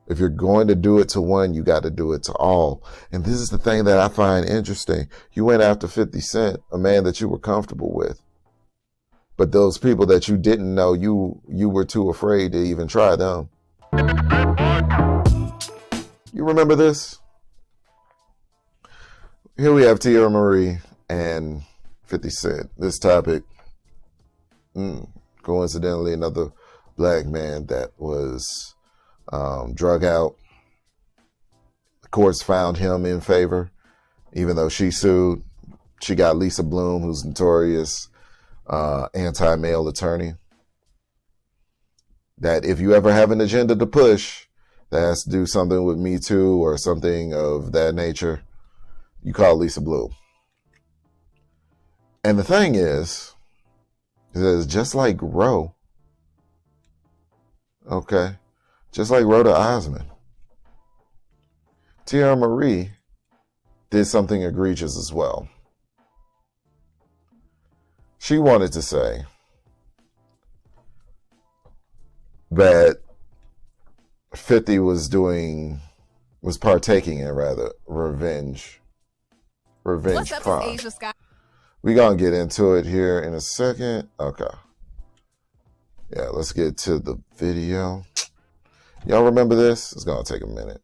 If you're going to do it to one, you got to do it to all. And this is the thing that I find interesting. You went after 50 Cent, a man that you were comfortable with. But those people that you didn't know, you were too afraid to even try them. You remember this? Here we have Teairra Mari and 50 Cent. This topic, coincidentally, another black man that was drug out. The courts found him in favor, even though she sued. She got Lisa Bloom, who's notorious anti-male attorney. That if you ever have an agenda to push that has to do something with Me Too or something of that nature, you call Lisa Bloom. And the thing is just like Roe, okay, just like Rhoda Osmond, Teairra Mari did something egregious as well. She wanted to say that 50 was partaking in revenge What's up, crime. Asia Scott? We're going to get into it here in a second. Okay. Yeah, let's get to the video. Y'all remember this? It's going to take a minute.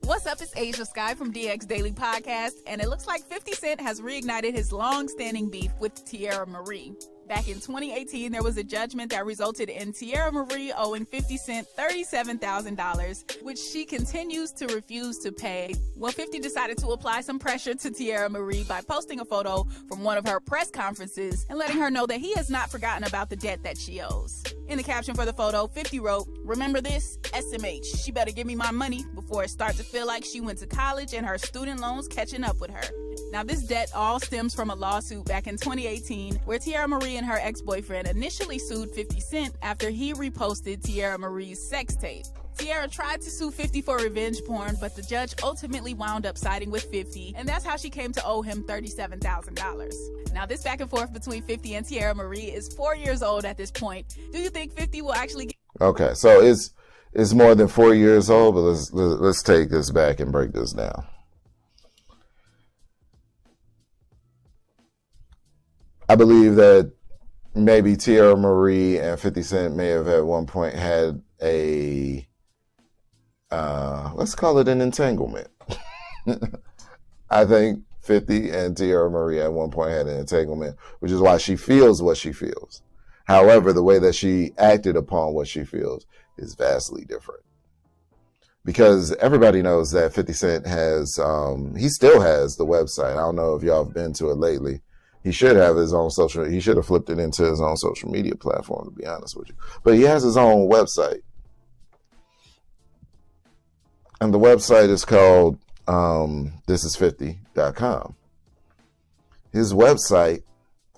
What's up, it's Asia Sky from DX Daily Podcast, and it looks like 50 Cent has reignited his long-standing beef with Teairra Mari. Back in 2018, there was a judgment that resulted in Teairra Mari owing 50 Cent $37,000, which she continues to refuse to pay. Well, 50 decided to apply some pressure to Teairra Mari by posting a photo from one of her press conferences and letting her know that he has not forgotten about the debt that she owes. In the caption for the photo, 50 wrote, "Remember this? SMH. She better give me my money before it starts to feel like she went to college and her student loans catching up with her." Now, this debt all stems from a lawsuit back in 2018 where Teairra Mari and her ex-boyfriend initially sued 50 Cent after he reposted Teairra Mari's sex tape. Teairra tried to sue 50 for revenge porn, but the judge ultimately wound up siding with 50, and that's how she came to owe him $37,000. Now, this back and forth between 50 and Teairra Mari is 4 years old at this point. Do you think 50 will actually get... Okay, so it's more than 4 years old, but let's take this back and break this down. I believe that maybe Teairra Mari and 50 Cent may have at one point had a, let's call it an entanglement. I think 50 and Teairra Mari at one point had an entanglement, which is why she feels what she feels. However, the way that she acted upon what she feels is vastly different. Because everybody knows that 50 Cent has, he still has the website. I don't know if y'all have been to it lately. He should have his own he should have flipped it into his own social media platform, to be honest with you. But he has his own website. And the website is called thisis50.com. His website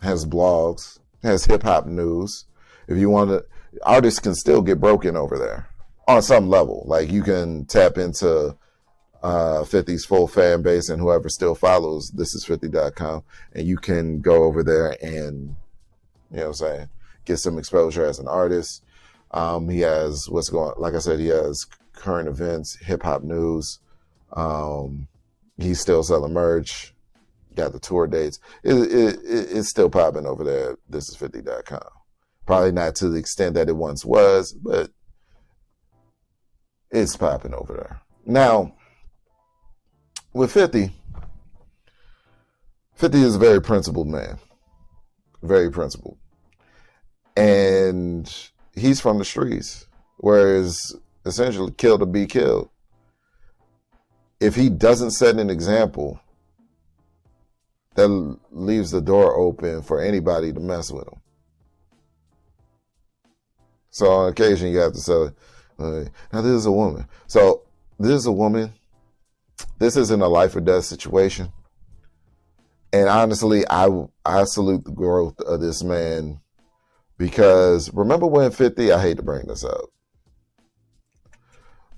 has blogs, has hip hop news. If you want to, artists can still get broken over there on some level. Like you can tap into 50's full fan base and whoever still follows thisis50.com, and you can go over there and, you know what I'm saying, get some exposure as an artist. He has like I said, he has current events, hip hop news. He's still selling merch, got the tour dates. It's still popping over there at thisis50.com. Probably not to the extent that it once was, but it's popping over there. Now, with 50 is a very principled man. Very principled. And he's from the streets, whereas essentially kill to be killed. If he doesn't set an example, that leaves the door open for anybody to mess with him. So on occasion, you have to say, now this is a woman. So this is a woman. This isn't a life or death situation. And honestly, I salute the growth of this man, because remember when 50, I hate to bring this up,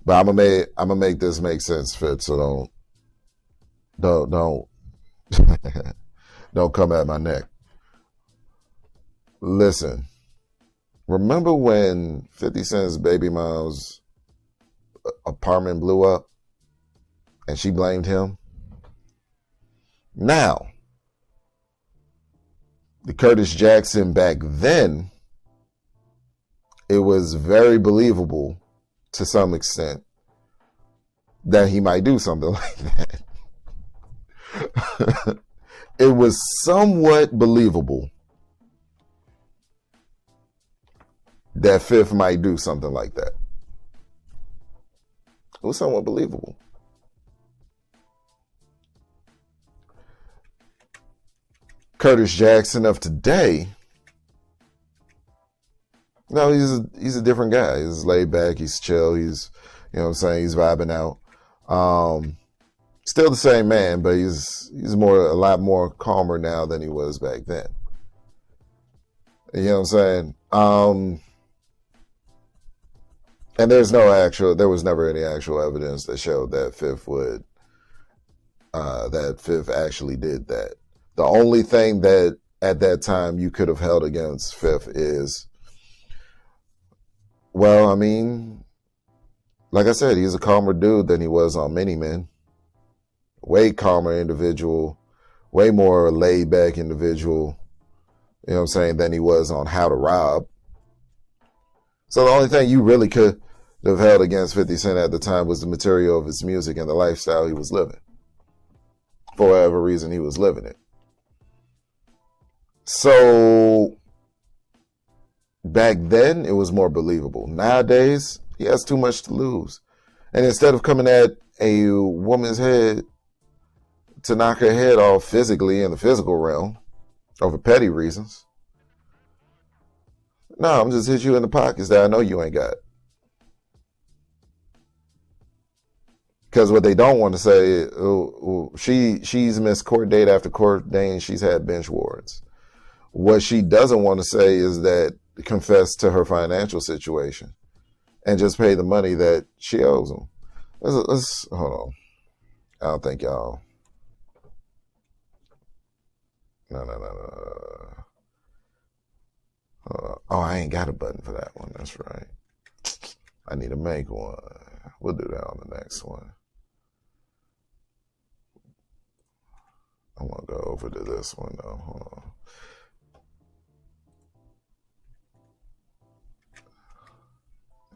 but I'm gonna make this make sense, Fit. So don't don't come at my neck. Listen, remember when 50 Cent's baby mom's apartment blew up and she blamed him? Now, the Curtis Jackson back then, it was very believable to some extent that he might do something like that. It was somewhat believable that Fifth might do something like that. It was somewhat believable. Curtis Jackson of today, no, he's a different guy. He's laid back, he's chill, he's, you know what I'm saying, he's vibing out. Still the same man, but he's a lot more calmer now than he was back then. You know what I'm saying? And there was never any actual evidence that showed that Fifth actually did that. The only thing that at that time you could have held against Fifth is, well, I mean, like I said, he's a calmer dude than he was on Many Men. Way calmer individual, way more laid back individual, you know what I'm saying, than he was on How to Rob. So the only thing you really could have held against 50 Cent at the time was the material of his music and the lifestyle he was living. For whatever reason, he was living it. So back then, it was more believable. Nowadays, he has too much to lose. And instead of coming at a woman's head to knock her head off physically in the physical realm over petty reasons, no, I'm just hit you in the pockets that I know you ain't got. Because what they don't want to say is, she's missed court date after court date and she's had bench warrants. What she doesn't want to say is that confess to her financial situation and just pay the money that she owes them. Let's hold on. I don't think y'all. No. Oh, I ain't got a button for that one. That's right. I need to make one. We'll do that on the next one. I want to go over to this one though. Hold on.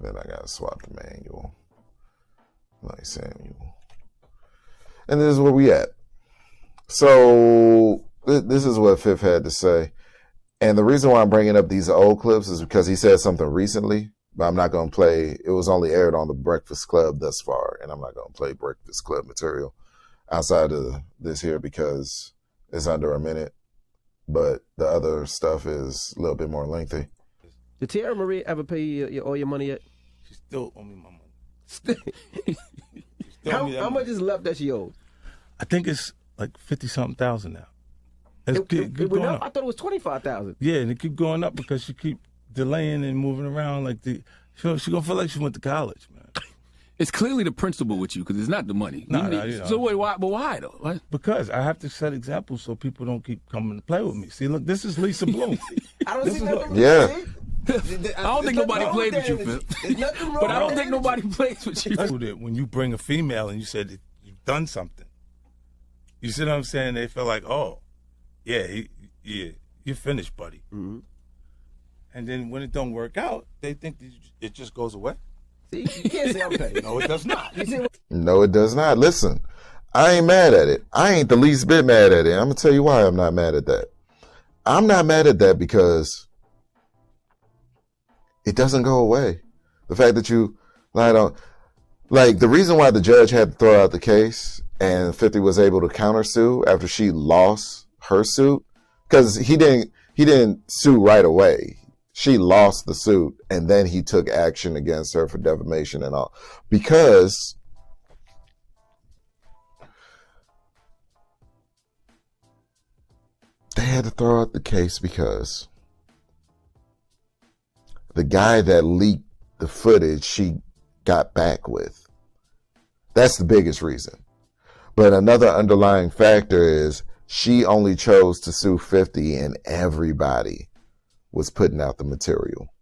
Then I gotta swap the manual. Like Samuel. And this is where we at. So this is what Fifth had to say. And the reason why I'm bringing up these old clips is because he said something recently, but I'm not going to play. It was only aired on the Breakfast Club thus far, and I'm not going to play Breakfast Club material outside of this here because it's under a minute. But the other stuff is a little bit more lengthy. Did Teairra Marie ever pay you all your money yet? She still owe me my money. How much is left that she owes? I think it's like 50-something thousand now. It went up? I thought it was 25,000. Yeah, and it keep going up because she keep delaying and moving around like she gonna feel like she went to college, man. It's clearly the principle with you because it's not the money. So why though? What? Because I have to set examples so people don't keep coming to play with me. See, look, this is Lisa Bloom. I don't see nothing. Yeah. I don't think nobody plays with you, Phil. But I don't think nobody plays with you. When you bring a female and you said that you've done something, you see what I'm saying? They feel like, oh, yeah, you're finished, buddy. Mm-hmm. And then when it don't work out, they think it just goes away. See, you can't say I'm paid. No, it does not. No, it does not. Listen, I ain't mad at it. I ain't the least bit mad at it. I'm going to tell you why I'm not mad at that. I'm not mad at that because it doesn't go away. The fact that you lied on, like the reason why the judge had to throw out the case and 50 was able to countersue after she lost her suit, because he didn't sue right away. She lost the suit and then he took action against her for defamation and all, because they had to throw out the case because the guy that leaked the footage she got back with. That's the biggest reason. But another underlying factor is she only chose to sue 50 and everybody was putting out the material.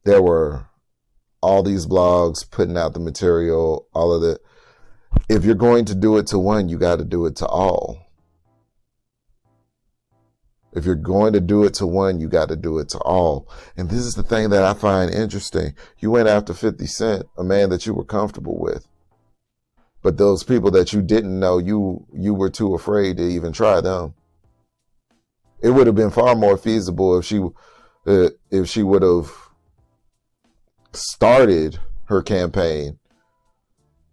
there were all these blogs putting out the material, all of it. If you're going to do it to one, you got to do it to all. If you're going to do it to one, you got to do it to all. And this is the thing that I find interesting. You went after 50 Cent, a man that you were comfortable with. But those people that you didn't know, you were too afraid to even try them. It would have been far more feasible if she would have started her campaign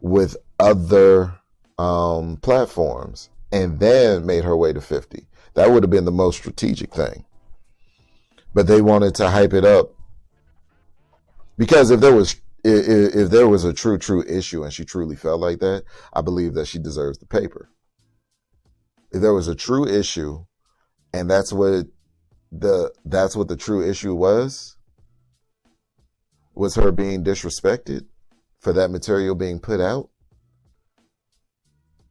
with other platforms and then made her way to 50. That would have been the most strategic thing. But they wanted to hype it up because if there was a true issue and she truly felt like that, I believe that she deserves the paper. If there was a true issue and that's what the true issue was her being disrespected for that material being put out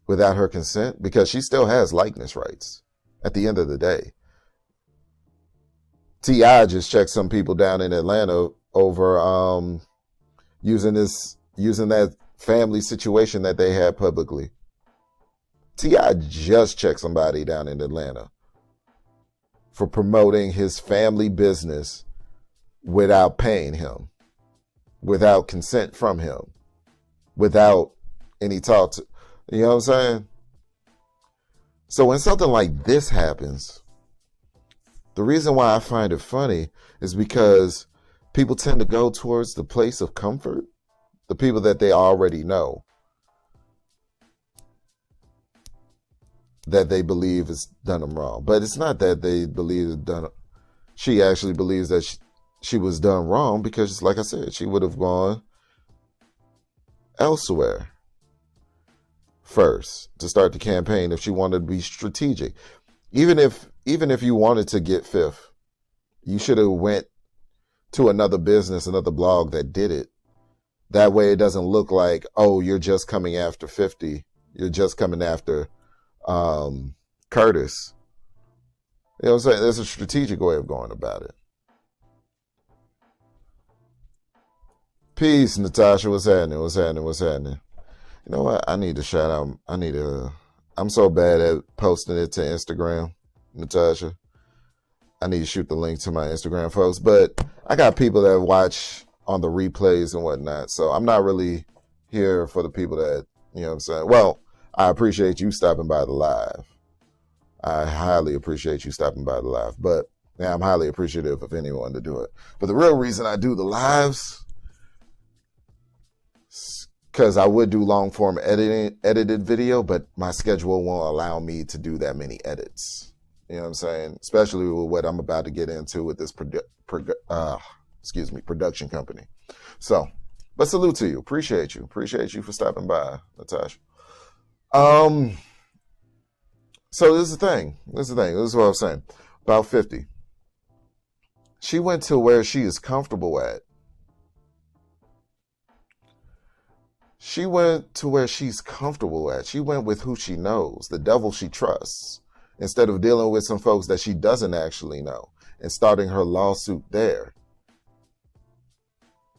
without her consent, because she still has likeness rights. At the end of the day, T.I. just checked some people down in Atlanta over using that family situation that they had publicly. T.I. just checked somebody down in Atlanta for promoting his family business without paying him, without consent from him, without any talk to, you know what I'm saying? So when something like this happens, the reason why I find it funny is because people tend to go towards the place of comfort, the people that they already know, that they believe has done them wrong. But it's not that they believe it's done. She actually believes that she was done wrong because, like I said, she would have gone elsewhere first to start the campaign if she wanted to be strategic. Even if you wanted to get fifth, you should have went to another business, another blog that did it. That way it doesn't look like, oh, you're just coming after 50. You're just coming after Curtis. You know what I'm saying? There's a strategic way of going about it. Peace, Natasha. What's happening? What's happening? What's happening? You know what? I need to shout out. I'm so bad at posting it to Instagram, Natasha. I need to shoot the link to my Instagram, folks. But I got people that watch on the replays and whatnot. So I'm not really here for the people that, you know what I'm saying? Well, I appreciate you stopping by the live. I highly appreciate you stopping by the live. But yeah, I'm highly appreciative of anyone to do it. But the real reason I do the lives, because I would do long form edited video, but my schedule won't allow me to do that many edits. You know what I'm saying? Especially with what I'm about to get into with this production company. So, but salute to you. Appreciate you. Appreciate you for stopping by, Natasha. So this is the thing. This is what I was saying. About 50. She went to where she is comfortable at. She went to where she's comfortable at. She went with who she knows, the devil she trusts, instead of dealing with some folks that she doesn't actually know and starting her lawsuit there.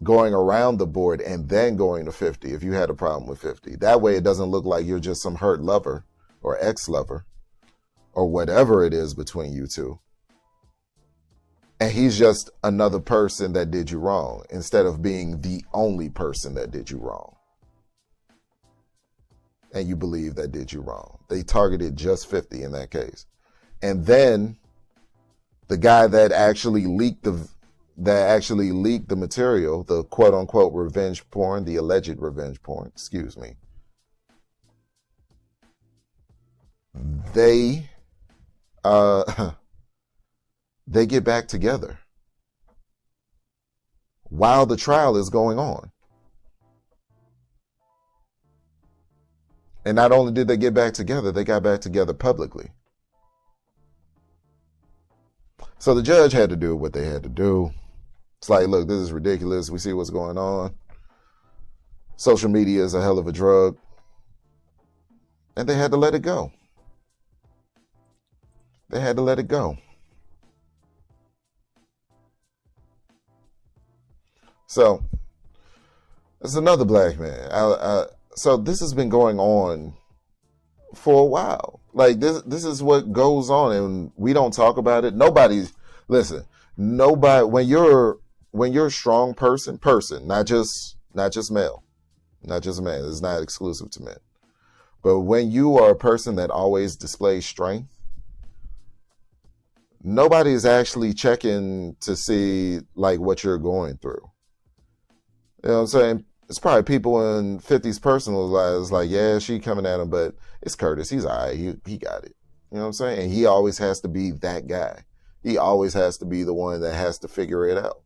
Going around the board and then going to 50 if you had a problem with 50. That way it doesn't look like you're just some hurt lover or ex-lover or whatever it is between you two. And he's just another person that did you wrong instead of being the only person that did you wrong. And you believe that did you wrong. They targeted just 50 in that case. And then the guy that actually leaked the material, the quote unquote revenge porn, the alleged revenge porn, excuse me. They get back together while the trial is going on. And not only did they get back together, they got back together publicly. So the judge had to do what they had to do. It's like, look, this is ridiculous. We see what's going on. Social media is a hell of a drug. And they had to let it go. They had to let it go. So there's another black man. So this has been going on for a while. Like this is what goes on, and we don't talk about it. Nobody, when you're a strong person, not just male, not just man. It's not exclusive to men. But when you are a person that always displays strength, nobody is actually checking to see like what you're going through. You know what I'm saying? It's probably people in 50's personal lives like, yeah, she coming at him, but it's Curtis. He's all right. He got it. You know what I'm saying? And he always has to be that guy. He always has to be the one that has to figure it out.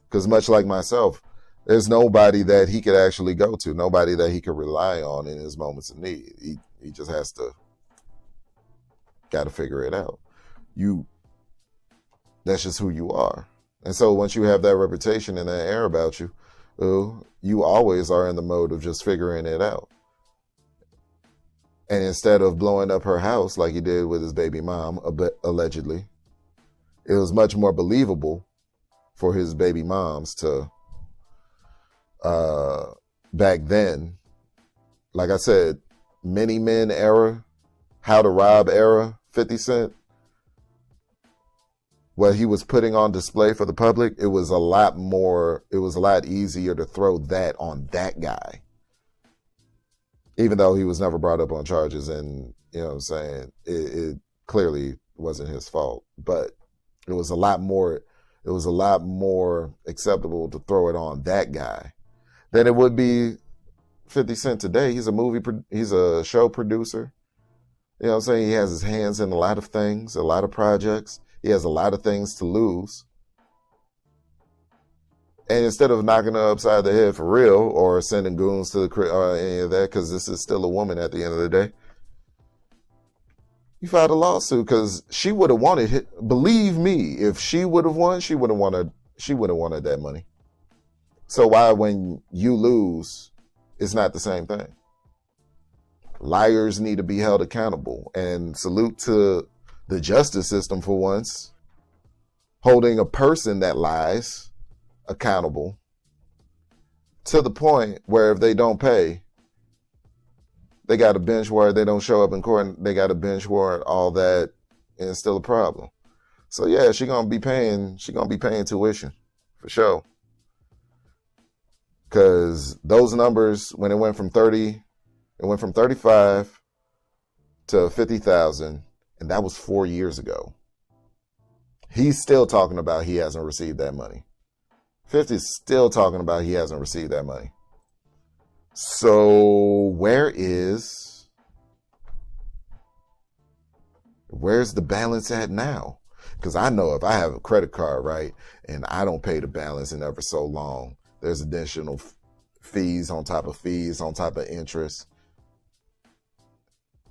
Because much like myself, there's nobody that he could actually go to, nobody that he could rely on in his moments of need. He just has to, got to figure it out. That's just who you are. And so once you have that reputation and that air about you, you always are in the mode of just figuring it out. And instead of blowing up her house like he did with his baby mom, allegedly, it was much more believable for his baby moms to, back then, like I said, Many Men era, How to Rob era, 50 Cent, what he was putting on display for the public, it was a lot easier to throw that on that guy. Even though he was never brought up on charges, and you know what I'm saying, it clearly wasn't his fault, but it was a lot more acceptable to throw it on that guy than it would be 50 Cent today. He's a show producer. You know what I'm saying? He has his hands in a lot of things, a lot of projects. He has a lot of things to lose. And instead of knocking her upside the head for real or sending goons to the crib or any of that, because this is still a woman at the end of the day, you filed a lawsuit because she would have wanted it. Believe me, if she would have won, she would have wanted that money. So why, when you lose, it's not the same thing? Liars need to be held accountable, and salute to the justice system for once, holding a person that lies accountable to the point where if they don't pay, they got a bench warrant, they don't show up in court, they got a bench warrant, all that, and it's still a problem. So yeah, she gonna be paying tuition for sure. Cause those numbers, when it went from 35 to 50,000, and that was 4 years ago. He's still talking about he hasn't received that money. 50's still talking about he hasn't received that money. So where's the balance at now? Because I know if I have a credit card, right, and I don't pay the balance in ever so long, there's additional fees on top of interest.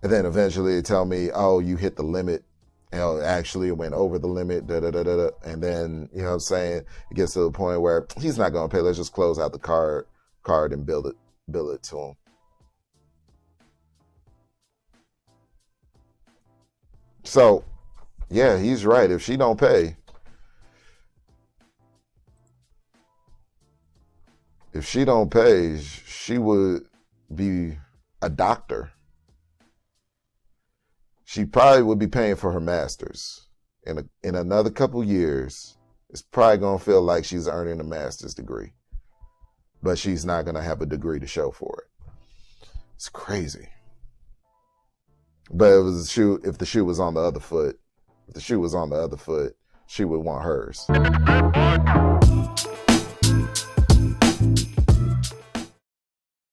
And then eventually they tell me, oh, you hit the limit. Actually it went over the limit, And then, you know what I'm saying, it gets to the point where he's not going to pay. Let's just close out the card and bill it to him. So, yeah, he's right. If she don't pay, she would be a doctor. She probably would be paying for her master's. In another couple years, it's probably going to feel like she's earning a master's degree. But she's not going to have a degree to show for it. It's crazy. But if the shoe was on the other foot, she would want hers.